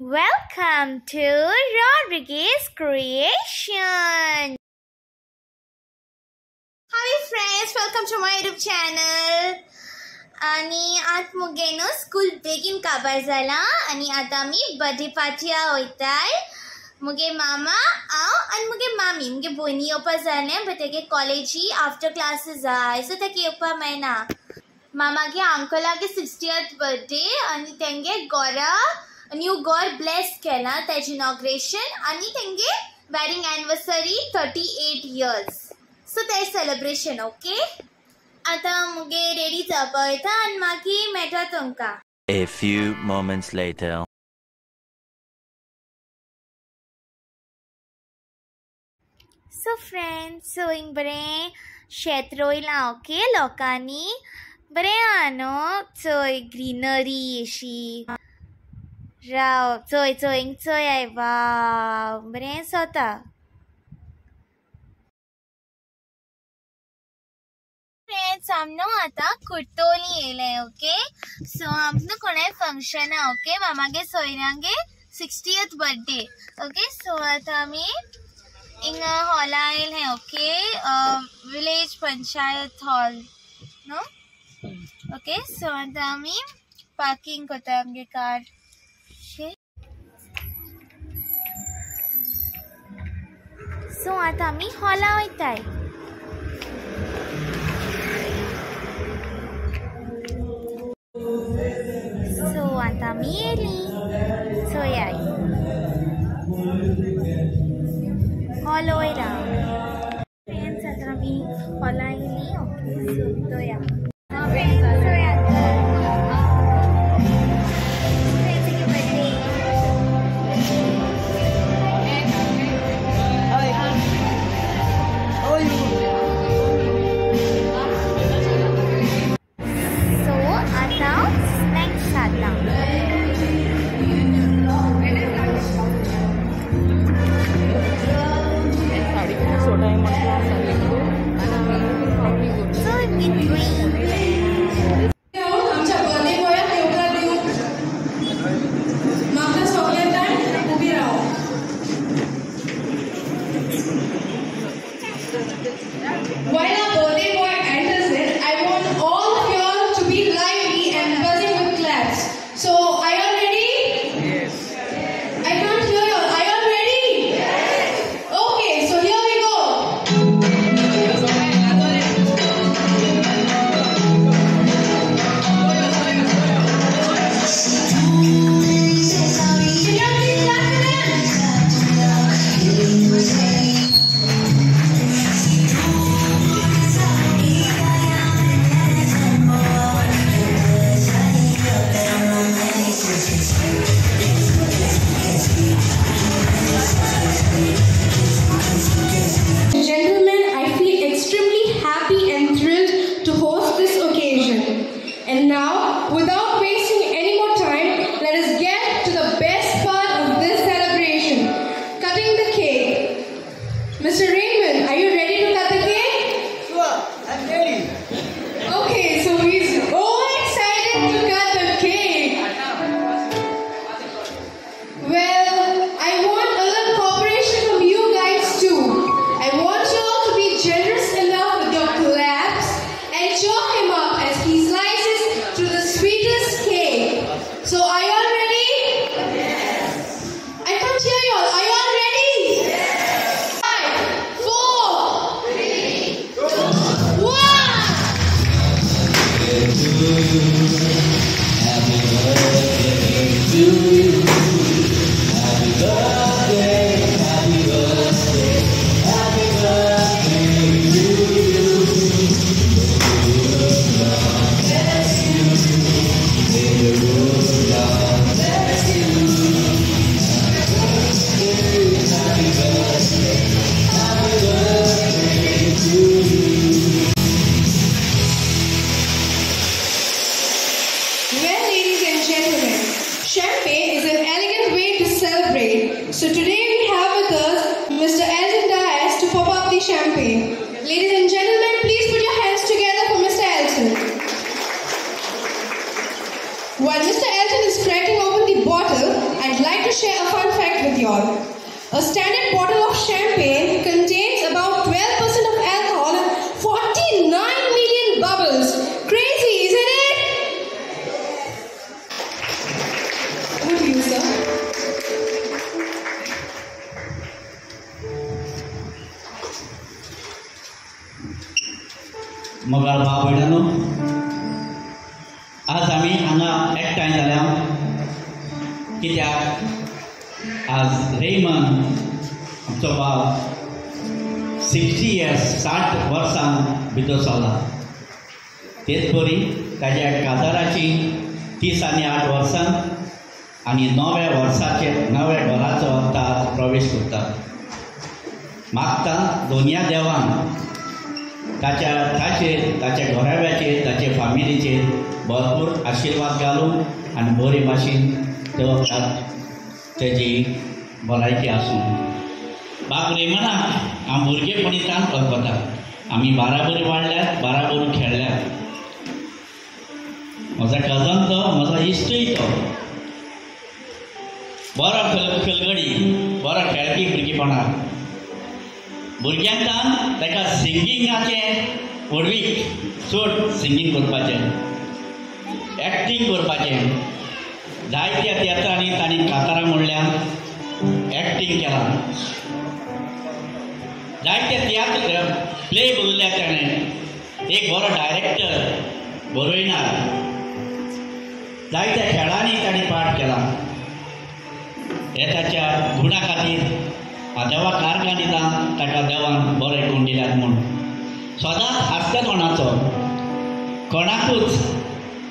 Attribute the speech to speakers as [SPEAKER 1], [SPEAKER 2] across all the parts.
[SPEAKER 1] Welcome to Rodriguez Creation. Hi friends, welcome to my YouTube channel. आणि आज मुगे no school बेगीन काबार जाला आणि आता मी बर्थडे पार्टी वयताय. मुगे मामा हांव आनी मुगे मामी मुगे भयणी येवपा जालें बट तेगे कॉलेजी आफ्टर क्लासीस जाय सो तेका येवपा मेळना. मामागे अंकलागे 60th बर्थडे आनी तेंगे घरा न्यू घर ब्लेस केला तेजे इनॉग्रेशन आनी तेंगे वेडिंग एनिवर्सरी 38 years सो ते सेलिब्रेशन. ओके आता मुगे रेडी जावपा वयता आनी मागीर मेळटा तुमकां.
[SPEAKER 2] A few moments later.
[SPEAKER 1] So friends हिंग बरें शेत रोयलां. ओके लोकांनी बरें आहा न्हू चोय ग्रीनरी अशी राव चोय चोय हिंग चोय आय वाव बरें सोता. फ्रेंड्स आमनो आतां कुर्तोली येयलें. ओके सो आमनो कोणाय फंक्शन आहा. ओके मामागे सोयऱ्यांगे 60th बर्थडे. ओके सो आतां आमी हिंग हॉला येयलें. ओके विलेज पंचायत हॉल नो. ओके सो आतां आमी पार्किंग करता आमगे कार. सो आतां आमी हॉला वयताय. सो आतां आमी येयलीं चोयाय हॉल वयला. फ्रेंड्स आतां आमी हॉला येयलीं. ओके सो चोया फ्रेंड्स चोया
[SPEAKER 3] While our birthday boy enters it, I want all of you all to be lively and buzzing with claps. So, are you all ready? Yes. I can't hear you all. Are you all ready? Yes. Okay, so here we go. And now, without wasting any more time, let us get to the best part of this celebration, cutting the cake. Mr. Raymond, are you ready to cut the cake?
[SPEAKER 4] Sure, I'm ready.
[SPEAKER 3] Okay, so he's all excited to cut the cake. Well, I want a little cooperation from you guys too. I want you all to be generous enough with your claps and cheer him up as he slices to the sweetest cake. So are you all ready? Yes. I can't hear you all. Are you all ready? Yes. 5, 4, 3, 2, 1.
[SPEAKER 2] Happy birthday to you. Happy birthday, happy birthday, happy birthday to you. God bless you. May the Lord God bless you. Happy birthday, happy birthday to you.
[SPEAKER 3] Well, ladies and gentlemen, champagne is an elegant way to celebrate. So today we have with us Mr. Elton Dias to pop up the champagne. Ladies and gentlemen, please put your hands together for Mr. Elton. While Mr. Elton is cracking open the bottle, I'd like to share a fun fact with y'all. A standard bottle of champagne contains about 12% of alcohol and 49 million bubbles. Crazy, isn't it? Over to you, sir.
[SPEAKER 4] मोगाळ भाव भयणानो, आज आमी हांगा एकठांय जाल्या कित्याक आज Ramon आमचो भाव 60 years 60 वर्सां भितर चल्ला. तेच बरी ताज्या काजाराची 30 आनी 8 वर्सां आनी 9व्या वर्साचे 9व्या घराचो ताज प्रवेश करता. मागता दोनया देवान ताचेर ताच्या घोराब्याचेर ताचे फामिलीचेर भरपूर आशिर्वाद घालून आनी बरे भाशेन तेजी भलायकी आसूं. बाब रेमनाक हांव भुरगेपणींतल्यान वळखता. आमी बाराबरी वाडल्यात, बाराबरी खेळल्यात. म्हजो कजन तो, म्हजो इश्टूय तो. बरो खलगडी, बरो खेळपी भुरगेपणाक. भुरग्यांतान ताका सिंगिंगाचें ओडवीक चड सिंगींग करपाचें, एक्टींग करपाचें. जायत्या तियात्रांनी तांणी कातारां म्हणल्यार एक्टींग केलां. जायते तियात्र प्ले बरोवल्या ताणें. एक बरो डायरेक्टर, बरोयणार. जायत्या खेळांनी ताणें पार्ट केला. हे ताच्या गुणा खातीर देवा कारकान दिता. ताका देवान बरें कोण दिल्यात म्हूण. सदांच हास्यतोणाचो, कोणाकूच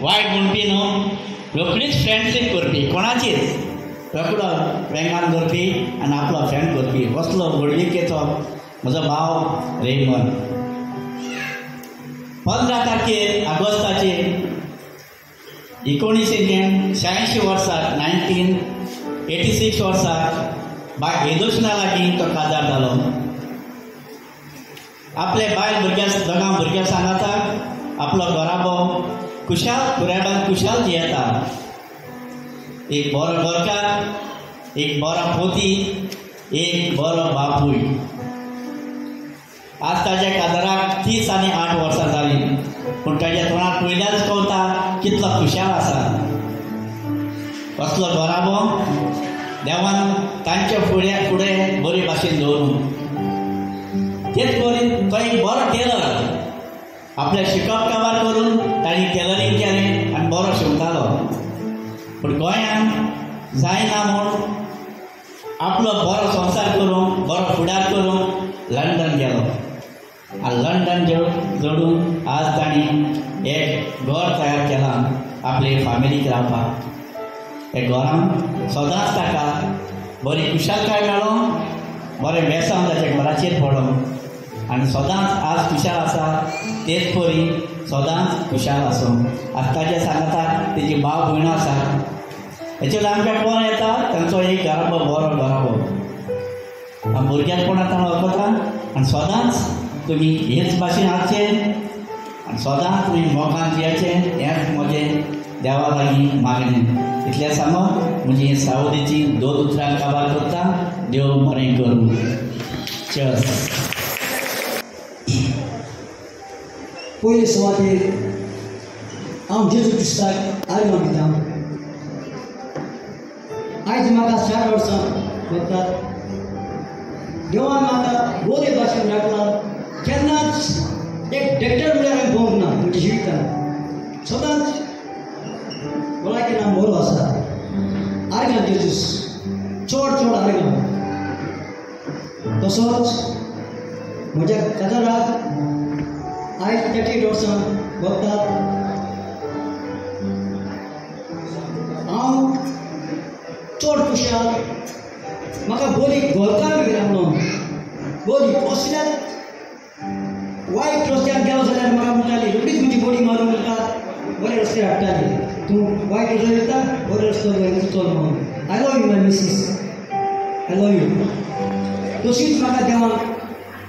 [SPEAKER 4] वायट म्हणपी न्हू, रोखडीच फ्रेंडशीप करपी, कोणाचीच रोखडो वेंगान करपी आनी आपलो फ्रेंड करपी असलो घडणुकेचो म्हजो भाव रेमन. 15 तारखेर ऑगस्टाचे 1986 वर्साक 1986 वर्साक बाय एदोशना लागीं तो काजार जालो. आपले बायल भुरग्यां दोगां भुरग्यां सांगाता आपलो घोराबो खुशाल कुरेबान खुशाल जियेता. एक बरो घरकार, एक बरो पोती, एक बरो बापूय. आज ताच्या काजाराक 30 आनी 8 वर्सां जालीं, पूण ताच्या तोंडार पयल्याच कळटा कितलो खुशाल आसा. असलो घोराबो देवान तांच्या फुडें बरे भाशेन दवरून. तेच बरी तो एक बरो टेलर. आपलें शिकप काबार करून तांणी टेलरींग केलें आनी बरो शिंवतालो. पूण गोंयांत जायना म्हूण आपलो बरो संवसार करून, बरो फुडार करून लंडन गेलो. आनी लंडन जोडून आज तांणी एक घर तयार केलां आपले फॅमिलीक रावपाक. हे घरान सदांच ताका बरी कुशालकाय मेळ्ळो, बरें वेसन ताच्या घराचेर पडलो आनी सदांच आज खुशाल आसा. तेच परी सदांच खुशाल आसूं. आज ताचे सांगाता तेजी भाव भयणो आसा. हेचेर आमकां कोण येता तांचो एक घराबो बरो घराबो. हांव भुरग्यापणांतल्यान वळखता आनी सदांच तुमी हेच भाशेन आसचें आनी सदांच तुमी मोगान जियेचें. हेंच म्हजें देवा लागीं मागणें. इतलें सांगून म्हजी सावदीची 2 उतरां काबार करता. देव बरें करूं. चर्स.
[SPEAKER 5] पयले सुवातेर हांव जेजू क्रिस्ताक आर्गां दितां. आयज म्हाका 4 वर्सां वतात. देवान म्हाका बरे भाशेन राखला. केन्नाच एक डॅक्टर म्हळ्यार हांवें भोंवंक ना म्हज्या जिवितांत. सदांच भलायकी नाम बरो आसा. आर्गां जेजूस चड आर्गां. तसोच म्हज्या काजाराक आयज 38 वर्सां वतात. हांव चड खुशाल. म्हाका बरी घरकार मेळ्ळा म्हणून. बरी कसल्याच वायट रस्त्यार गेलो जाल्यार म्हाका म्हणटाली रोखडीच म्हजी बडी मारून म्हाका बरे रस्ते हाडटाली. तूं वायट रस्त्यार वयता, बरे रस्त्यार चल म्हणून. I love you my missus. I love you. तशीच म्हाका देवान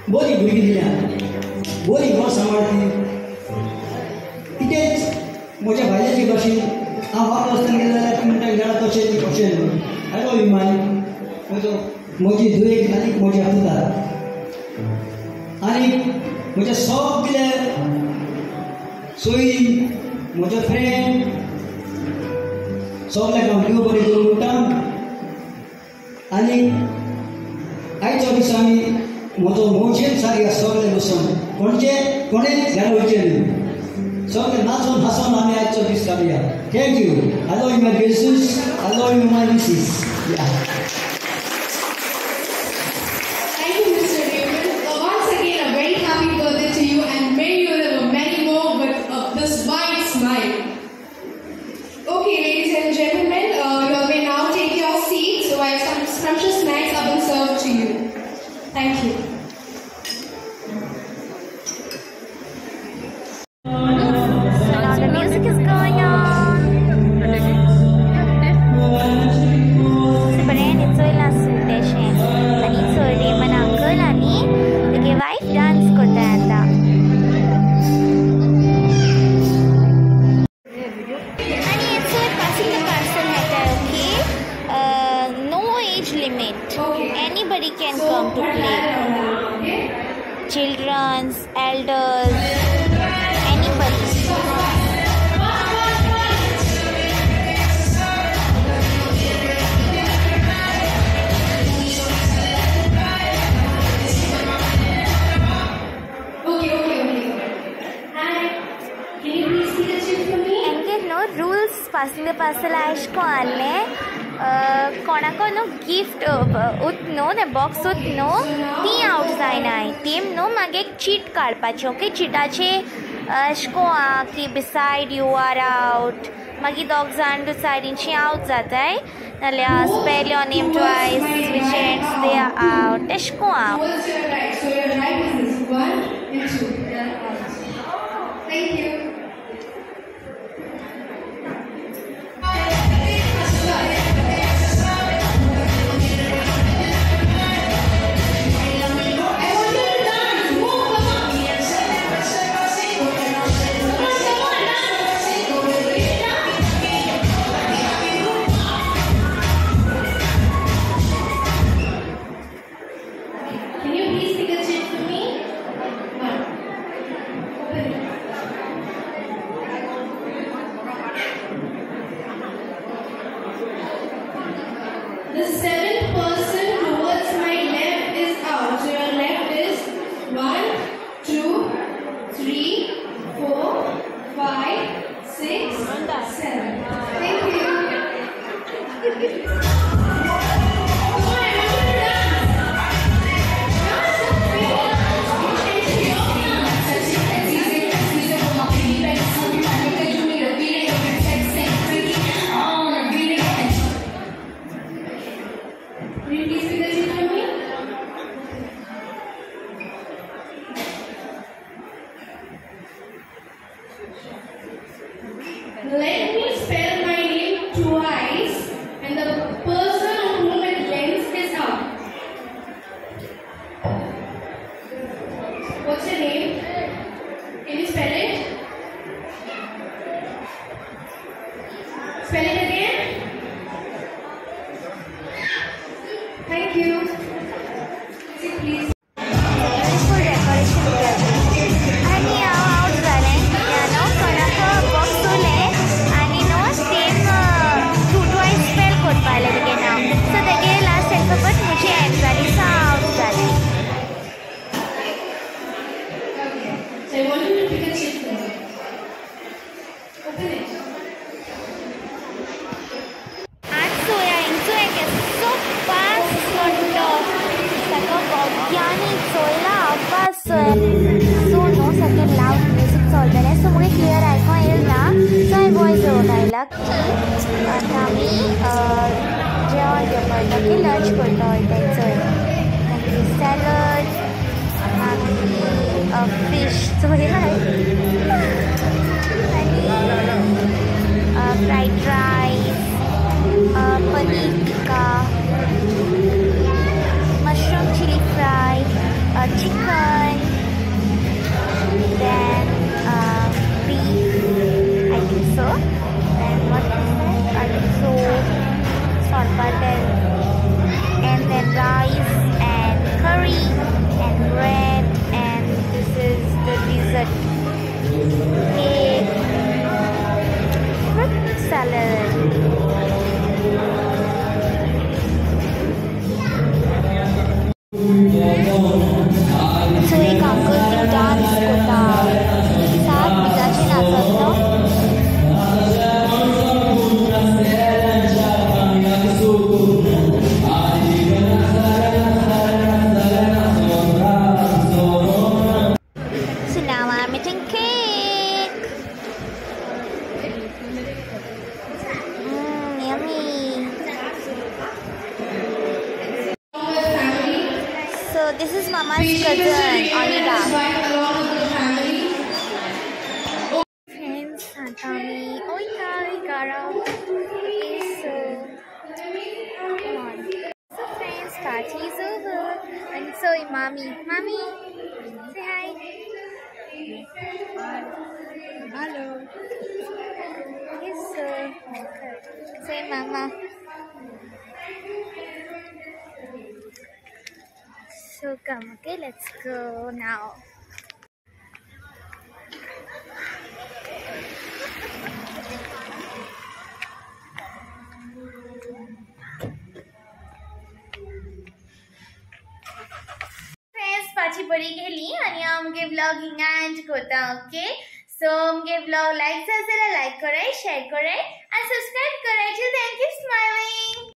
[SPEAKER 5] बरी भुरगीं दिल्या, बरी घर सांबाळटी. कितेंच म्हज्या बायलेचे भाशेन हांव वापस आसतना गेलो जाल्यार ती म्हणटा घरा कशें ती कशें म्हणून हॅलो विमान म्हजी दुयेक आनीक म्हज्या पुतार आनी म्हजे सगळे सोयरी म्हजे फ्रेंड सगळ्यांक हांव देव बरें करूं म्हणटा आनी आयच्या दिसा आमी म्हजो मोडशेन सारया सगळे बसून कोणेच घरा वयचें न्ही सगळे नाचून हांसून आमी आयचो दीस काडया thank you hello you my Jesus hello you my missus
[SPEAKER 3] Thank you, Mr. Raymond. Once again, a very happy birthday to you, and may you live many more with this wide smile. Okay, ladies and gentlemen, you all may now take your seats while some scrumptious snacks are being served to you. Thank you.
[SPEAKER 1] So now the music is going on. Sebenarnya itu lah station. Ani sorry mana uncle ani, the wife dance kota anda. Ani itu passing the parcel hai okay. No age limit. Anybody can come to play. Children, elders, anybody. Rules passing the parcel aishko alle konako no gift utno the box utno ती out जायनाय team no मागे cheat काडपाचे okay चिटाचे अशको की beside you are out मागी दोग जाण दुसरींची out जाताय नाल्यार spell your name twice which ends they are out अशको out.
[SPEAKER 3] So you're right. So your right is 1 and 2. They are out. Thank you. The seventh person towards my left is out. So your left is 1, 2, 3, 4, 5, 6, 7. Thank you. Let me spell my name twice, and the person on whom it ends is out. What's your name? Can you spell it? Spell it again. Thank you. Sit, please.
[SPEAKER 1] Beautiful decoration आणि out झाले यानो कोणाको box उरले आणि no same twice spell करपाले तेगे नाव so तेगे last alphabet मुझे end जाली so out झाले.
[SPEAKER 3] Okay. So I want you to pick a chip for me. Open it.
[SPEAKER 1] आज सोया इंचो एक so fast कोणतो सगळं बघ्यानी चोयला आवाज so no सगळं loud music चलतले so मुगे clear आयको येयला so I voice over आयला की आता आमी जेवण घेवपाक की लंच करता वयताय चोय मागीर सॅलड मागीर फिश चोयला आनी fried rice paneer tikka mushroom chili fry chicken then beef I think so and what salad. So एक uncle to dance करता 7 मिनिटांची नाचत So now I'm eating cake. Yummy. So this is Mama's cousin, Anita. Friends, Santami, Oita, Ikara. So, come on. So friends, party is over. And so Mommy, say hi. Hello. Yes, sir. Say Mama. So come, okay, let's go now. Friends, party bari geli ani amge vlogging and kota, okay? So amge vlog like like korai, share korai and subscribe korai. Till then, keep smiling.